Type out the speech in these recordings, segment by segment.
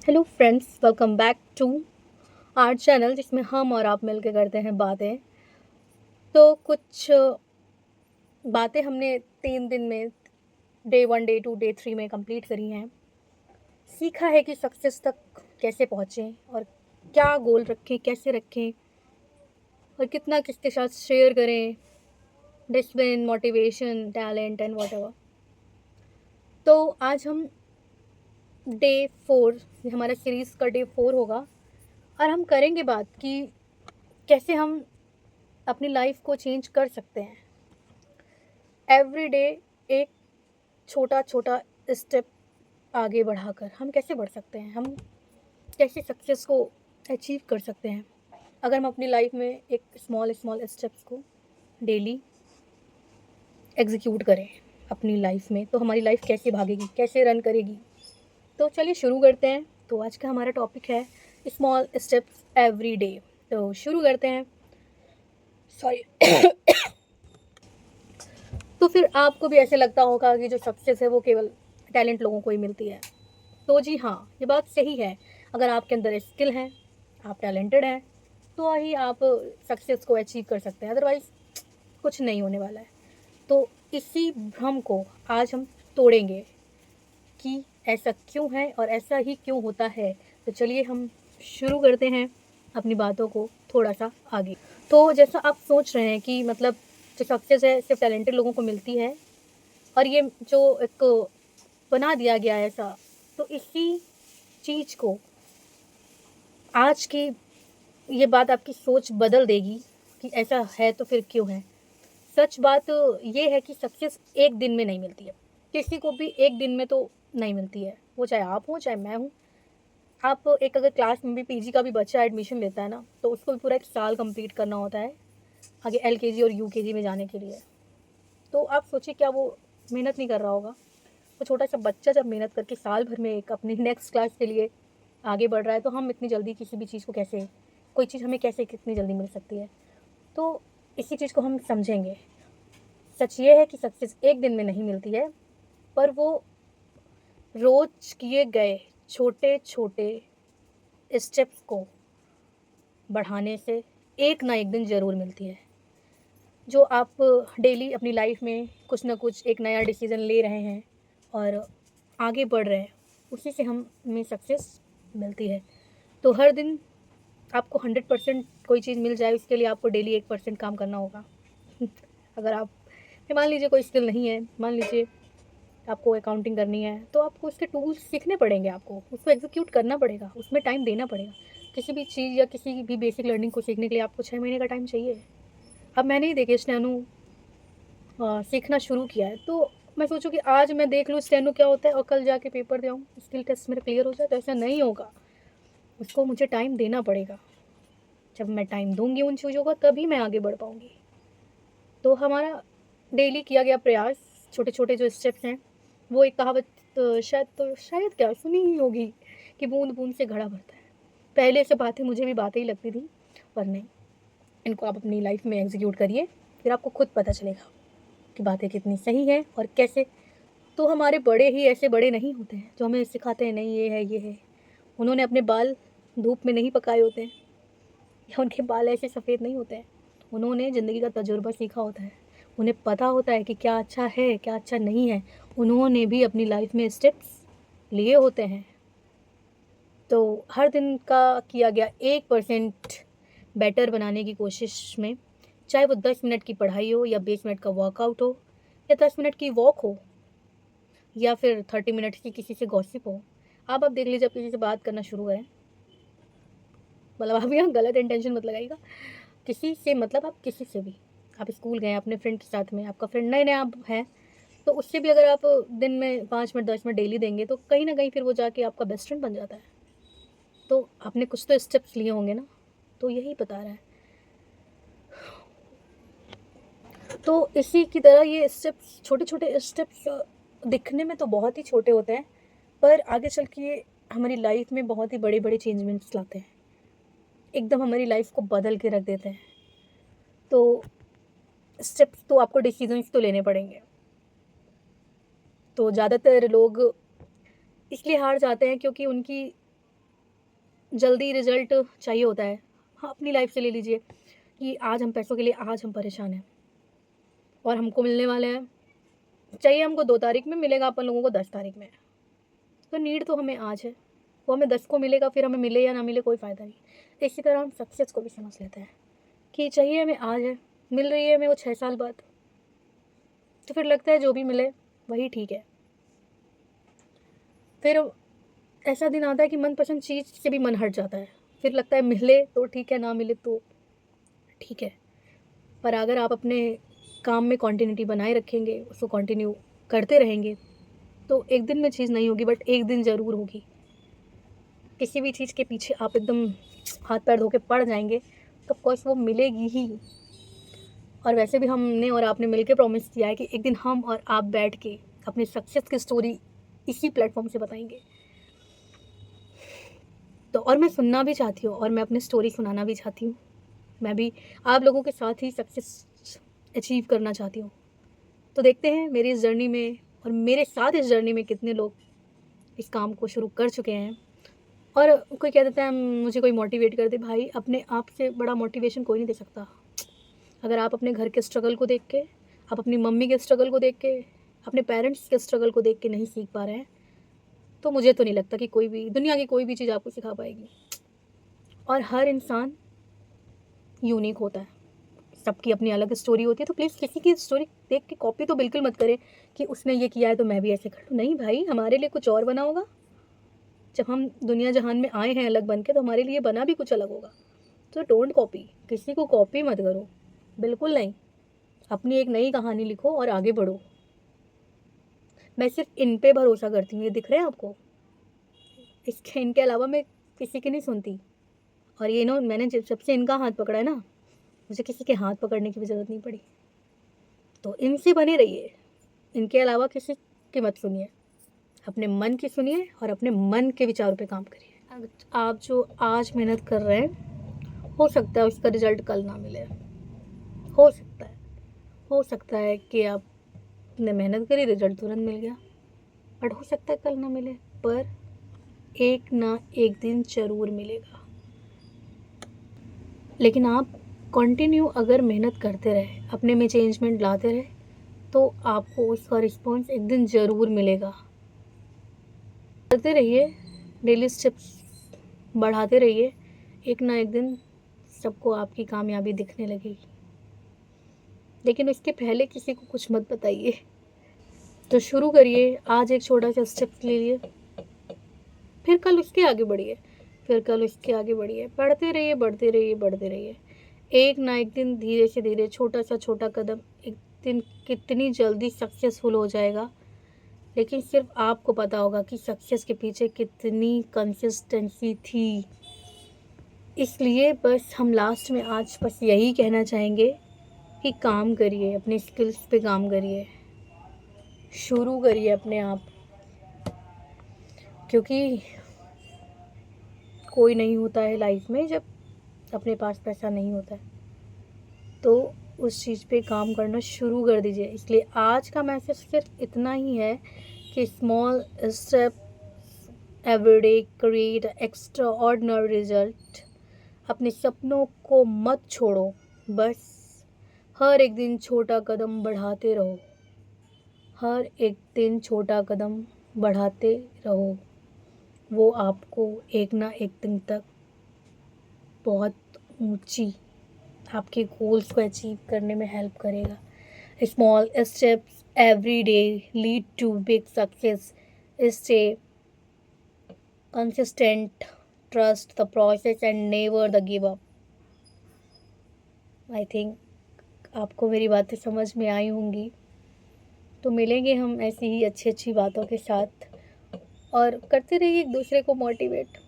Hello friends, welcome back to our channel जिसमें हम और आप मिलकर करते हैं बातें। तो कुछ बातें हमने 3 दिन में डे 1, डे 2, डे 3 में कंप्लीट करी हैं। सीखा है कि सक्सेस तक कैसे पहुँचें और क्या गोल रखें, कैसे रखें और कितना किसके साथ शेयर करें, discipline, motivation, talent and whatever. तो आज हम डे 4, ये हमारा सीरीज़ का डे 4 होगा और हम करेंगे बात कि कैसे हम अपनी लाइफ को चेंज कर सकते हैं। एवरी डे एक छोटा छोटा स्टेप आगे बढ़ाकर हम कैसे बढ़ सकते हैं, हम कैसे सक्सेस को अचीव कर सकते हैं। अगर हम अपनी लाइफ में एक स्मॉल स्मॉल स्टेप्स को डेली एग्जीक्यूट करें अपनी लाइफ में, तो हमारी लाइफ कैसे भागेगी, कैसे रन करेगी। तो चलिए शुरू करते हैं। तो आज का हमारा टॉपिक है स्मॉल स्टेप्स एवरी डे। तो शुरू करते हैं। सॉरी। तो फिर आपको भी ऐसे लगता होगा कि जो सक्सेस है वो केवल टैलेंट लोगों को ही मिलती है। तो जी हाँ, ये बात सही है। अगर आपके अंदर स्किल है, आप टैलेंटेड हैं, तो ही आप सक्सेस को अचीव कर सकते हैं, अदरवाइज़ कुछ नहीं होने वाला है। तो इसी भ्रम को आज हम तोड़ेंगे कि ऐसा क्यों है और ऐसा ही क्यों होता है। तो चलिए हम शुरू करते हैं अपनी बातों को थोड़ा सा आगे। तो जैसा आप सोच रहे हैं कि मतलब जो सक्सेस है सिर्फ टैलेंटेड लोगों को मिलती है और ये जो एक बना दिया गया है ऐसा, तो इसी चीज़ को आज की ये बात आपकी सोच बदल देगी कि ऐसा है तो फिर क्यों है। सच बात ये है कि सक्सेस एक दिन में नहीं मिलती है, किसी को भी एक दिन में तो नहीं मिलती है, वो चाहे आप हो चाहे मैं हूँ। आप एक अगर क्लास में भी पीजी का भी बच्चा एडमिशन लेता है ना, तो उसको भी पूरा 1 साल कंप्लीट करना होता है आगे एलकेजी और यूकेजी में जाने के लिए। तो आप सोचिए क्या वो मेहनत नहीं कर रहा होगा। वो छोटा सा बच्चा जब मेहनत करके साल भर में एक अपनी नेक्स्ट क्लास के लिए आगे बढ़ रहा है, तो हम इतनी जल्दी किसी भी चीज़ को कैसे, कोई चीज़ हमें कैसे कितनी जल्दी मिल सकती है। तो इसी चीज़ को हम समझेंगे। सच ये है कि सक्सेस एक दिन में नहीं मिलती है, पर वो रोज किए गए छोटे छोटे स्टेप्स को बढ़ाने से एक ना एक दिन ज़रूर मिलती है। जो आप डेली अपनी लाइफ में कुछ ना कुछ एक नया डिसीज़न ले रहे हैं और आगे बढ़ रहे हैं, उसी से हमें सक्सेस मिलती है। तो हर दिन आपको 100% कोई चीज़ मिल जाए, उसके लिए आपको डेली 1% काम करना होगा। अगर आप, मान लीजिए कोई स्किल नहीं है, मान लीजिए आपको अकाउंटिंग करनी है, तो आपको उसके टूल्स सीखने पड़ेंगे, आपको उसको एग्जीक्यूट करना पड़ेगा, उसमें टाइम देना पड़ेगा। किसी भी चीज़ या किसी भी बेसिक लर्निंग को सीखने के लिए आपको 6 महीने का टाइम चाहिए। अब मैंने ही देखिए स्टेनो सीखना शुरू किया है, तो मैं सोचूं कि आज मैं देख लूँ स्टेनो क्या होता है और कल जाके पेपर दे आऊँ, स्किल टेस्ट मेरा क्लियर हो जाए, तो ऐसा नहीं होगा। उसको मुझे टाइम देना पड़ेगा। जब मैं टाइम दूंगी उन चीज़ों को, तभी मैं आगे बढ़ पाऊँगी। तो हमारा डेली किया गया प्रयास, छोटे छोटे जो स्टेप्स हैं, वो एक कहावत शायद क्या सुनी ही होगी कि बूंद बूंद से घड़ा भरता है। पहले से बातें मुझे भी बातें ही लगती थी, पर नहीं, इनको आप अपनी लाइफ में एग्जीक्यूट करिए, फिर आपको खुद पता चलेगा कि बातें कितनी सही हैं और कैसे। तो हमारे बड़े ही ऐसे बड़े नहीं होते हैं जो हमें सिखाते हैं नहीं ये है ये है। उन्होंने अपने बाल धूप में नहीं पकाए होते हैं, या उनके बाल ऐसे सफ़ेद नहीं होते हैं। उन्होंने ज़िंदगी का तजुर्बा सीखा होता है, उन्हें पता होता है कि क्या अच्छा है क्या अच्छा नहीं है। उन्होंने भी अपनी लाइफ में स्टेप्स लिए होते हैं। तो हर दिन का किया गया 1% बेटर बनाने की कोशिश में, चाहे वो 10 मिनट की पढ़ाई हो या 20 मिनट का वर्कआउट हो या 10 मिनट की वॉक हो या फिर 30 मिनट्स की किसी से गॉसिप हो। आप देख लीजिए, आप किसी से बात करना शुरू करें, मतलब आप यहाँ गलत इंटेंशन मत लगाइएगा। किसी से मतलब आप किसी से भी, आप स्कूल गए अपने फ्रेंड के साथ में, आपका फ्रेंड नए नए आप हैं, तो उससे भी अगर आप दिन में 5 मिनट 10 मिनट डेली देंगे, तो कहीं ना कहीं फिर वो जाके आपका बेस्ट फ्रेंड बन जाता है। तो आपने कुछ तो स्टेप्स लिए होंगे ना, तो यही बता रहा है। तो इसी की तरह ये स्टेप्स, छोटे छोटे स्टेप्स दिखने में तो बहुत ही छोटे होते हैं, पर आगे चल के ये हमारी लाइफ में बहुत ही बड़े बड़े चेंजमेंट्स लाते हैं, एकदम हमारी लाइफ को बदल के रख देते हैं। तो स्टेप्स तो आपको डिसीजंस तो लेने पड़ेंगे। तो ज़्यादातर लोग इसलिए हार जाते हैं क्योंकि उनकी जल्दी रिजल्ट चाहिए होता है। हाँ, अपनी लाइफ से ले लीजिए कि आज हम पैसों के लिए आज हम परेशान हैं और हमको मिलने वाले हैं, चाहिए हमको 2 तारीख में, मिलेगा अपन लोगों को 10 तारीख में। तो नीड तो हमें आज है, वो हमें 10 को मिलेगा, फिर हमें मिले या ना मिले कोई फ़ायदा नहीं। तो इसी तरह हम सक्सेस को भी समझ लेते हैं कि चाहिए हमें आज है, मिल रही है हमें वो 6 साल बाद, तो फिर लगता है जो भी मिले वही ठीक है। फिर ऐसा दिन आता है कि मनपसंद चीज़ से भी मन हट जाता है, फिर लगता है मिले तो ठीक है, ना मिले तो ठीक है। पर अगर आप अपने काम में कॉन्टिन्यूटी बनाए रखेंगे, उसको कंटिन्यू करते रहेंगे, तो एक दिन में चीज़ नहीं होगी, बट एक दिन ज़रूर होगी। किसी भी चीज़ के पीछे आप एकदम हाथ पैर धो के पड़ जाएंगे तो ऑफकोर्स वो मिलेगी ही। और वैसे भी हमने और आपने मिलकर प्रॉमिस किया है कि एक दिन हम और आप बैठ के अपनी सक्सेस की स्टोरी इसी प्लेटफॉर्म से बताएंगे। तो और मैं सुनना भी चाहती हूँ और मैं अपनी स्टोरी सुनाना भी चाहती हूँ। मैं भी आप लोगों के साथ ही सक्सेस अचीव करना चाहती हूँ। तो देखते हैं मेरी इस जर्नी में और मेरे साथ इस जर्नी में कितने लोग इस काम को शुरू कर चुके हैं। और कोई कह देता है मुझे कोई मोटिवेट कर दे, भाई अपने आप से बड़ा मोटिवेशन कोई नहीं दे सकता। अगर आप अपने घर के स्ट्रगल को देख के, आप अपनी मम्मी के स्ट्रगल को देख के, अपने पेरेंट्स के स्ट्रगल को देख के नहीं सीख पा रहे हैं, तो मुझे तो नहीं लगता कि कोई भी दुनिया की कोई भी चीज़ आपको सिखा पाएगी। और हर इंसान यूनिक होता है, सबकी अपनी अलग स्टोरी होती है। तो प्लीज़ किसी की स्टोरी देख के कॉपी तो बिल्कुल मत करें कि उसने ये किया है तो मैं भी ऐसे कर लूँ। नहीं भाई, हमारे लिए कुछ और बना होगा। जब हम दुनिया जहान में आए हैं अलग बन के, तो हमारे लिए बना भी कुछ अलग होगा। तो डोंट कॉपी, किसी को कॉपी मत करो, बिल्कुल नहीं। अपनी एक नई कहानी लिखो और आगे बढ़ो। मैं सिर्फ इन पे भरोसा करती हूँ, ये दिख रहे हैं आपको, इनके अलावा मैं किसी की नहीं सुनती। और ये नो, मैंने जब से इनका हाथ पकड़ा है ना, मुझे किसी के हाथ पकड़ने की भी ज़रूरत नहीं पड़ी। तो इनसे बने रहिए, इनके अलावा किसी की मत सुनिए, अपने मन की सुनिए और अपने मन के विचारों पे काम करिए। आप जो आज मेहनत कर रहे हैं, हो सकता है उसका रिजल्ट कल ना मिले, हो सकता है कि आपने मेहनत करी, रिजल्ट तुरंत मिल गया, बट हो सकता है कल ना मिले, पर एक ना एक दिन ज़रूर मिलेगा। लेकिन आप कंटिन्यू अगर मेहनत करते रहे, अपने में चेंजमेंट लाते रहे, तो आपको उसका रिस्पॉन्स एक दिन ज़रूर मिलेगा। करते रहिए, डेली स्टेप्स बढ़ाते रहिए, एक ना एक दिन सबको आपकी कामयाबी दिखने लगेगी। लेकिन उसके पहले किसी को कुछ मत बताइए। तो शुरू करिए, आज एक छोटा सा स्टेप लीजिए, फिर कल उसके आगे बढ़िए, फिर कल उसके आगे बढ़िए, बढ़ते रहिए, बढ़ते रहिए, बढ़ते रहिए। एक ना एक दिन धीरे से धीरे, छोटा सा छोटा कदम, एक दिन कितनी जल्दी सक्सेसफुल हो जाएगा। लेकिन सिर्फ आपको पता होगा कि सक्सेस के पीछे कितनी कंसिस्टेंसी थी। इसलिए बस हम लास्ट में आज बस यही कहना चाहेंगे कि काम करिए, अपने स्किल्स पे काम करिए, शुरू करिए अपने आप, क्योंकि कोई नहीं होता है लाइफ में जब अपने पास पैसा नहीं होता है। तो उस चीज़ पे काम करना शुरू कर दीजिए। इसलिए आज का मैसेज सिर्फ इतना ही है कि small step everyday create extra ordinary result. अपने सपनों को मत छोड़ो, बस हर एक दिन छोटा कदम बढ़ाते रहो, हर एक दिन छोटा कदम बढ़ाते रहो। वो आपको एक ना एक दिन तक बहुत ऊंची आपके गोल्स को अचीव करने में हेल्प करेगा। Small steps every day lead to big success. Stay consistent, trust the process and never the give up. I think आपको मेरी बातें समझ में आई होंगी। तो मिलेंगे हम ऐसी ही अच्छी अच्छी बातों के साथ, और करते रहिए एक दूसरे को मोटिवेट,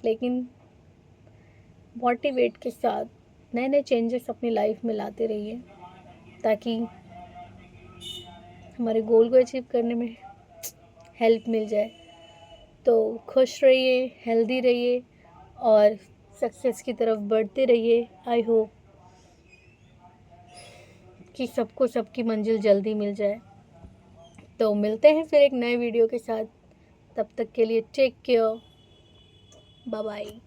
लेकिन मोटिवेट के साथ नए नए चेंजेस अपनी लाइफ में लाते रहिए, ताकि हमारे गोल को अचीव करने में हेल्प मिल जाए। तो खुश रहिए, हेल्दी रहिए और सक्सेस की तरफ बढ़ते रहिए। आई होप कि सबको सबकी मंजिल जल्दी मिल जाए। तो मिलते हैं फिर एक नए वीडियो के साथ, तब तक के लिए टेक केयर। Bye bye.